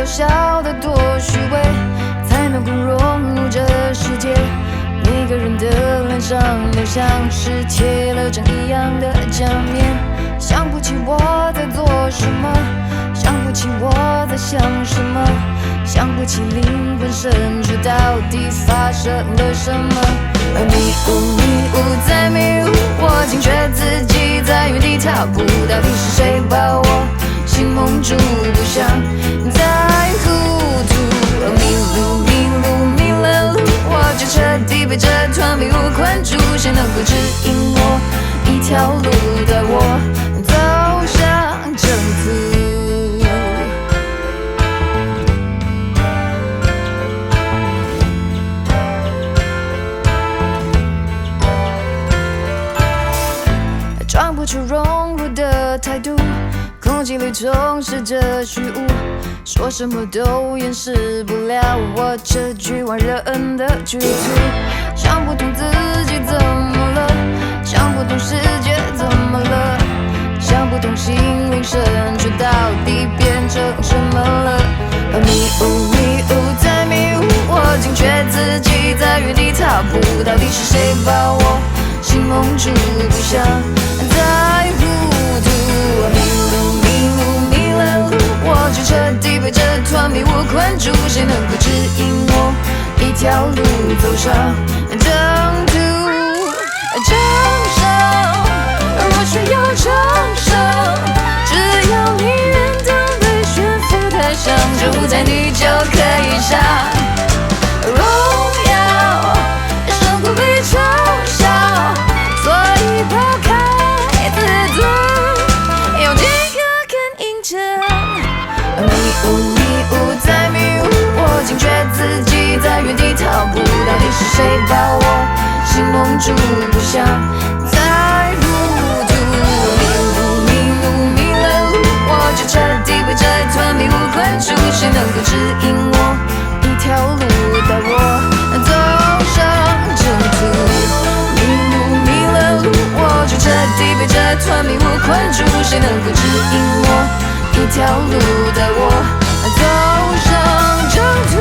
笑得多虚伪，才能够融入这世界。每个人的脸上都像是贴了张一样的假面，想不起我在做什么，想不起我在想什么，想不起灵魂深处到底发生了什么。迷雾在迷雾，我惊觉自己在原地踏步，到底是谁把我心蒙住，不想再糊涂。迷了路，我就彻底被这团迷雾困住，谁能够指引我一条路，带我走向征途。装不出融入的态度，空气里充斥着虚无，说什么都掩饰不了我这局外人的局促。想不通自己怎么了，想不通世界怎么了，想不通心灵深处到底变成什么了。迷雾在迷雾，我惊觉自己在原地踏步，到底是谁把我心蒙住，不想再糊涂。迷了路，我就彻底被这团迷雾困住，谁能够指引我一条路走上征途？掌声，我需要掌声，只要你愿当被悬浮台上，就在你就可以上荣耀，胜过被嘲笑，所以抛开自尊，用尽可看印证。迷雾在迷雾，我惊觉自己在原地踏步，到底是谁把我心蒙住，不想再糊涂。迷了路，我就彻底被这团迷雾困住，谁能够指引我一条路，带我走上征途？迷了路，我就彻底被这团迷雾困住，谁能够指引我一条路，带我走上征途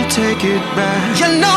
？Take it back. You know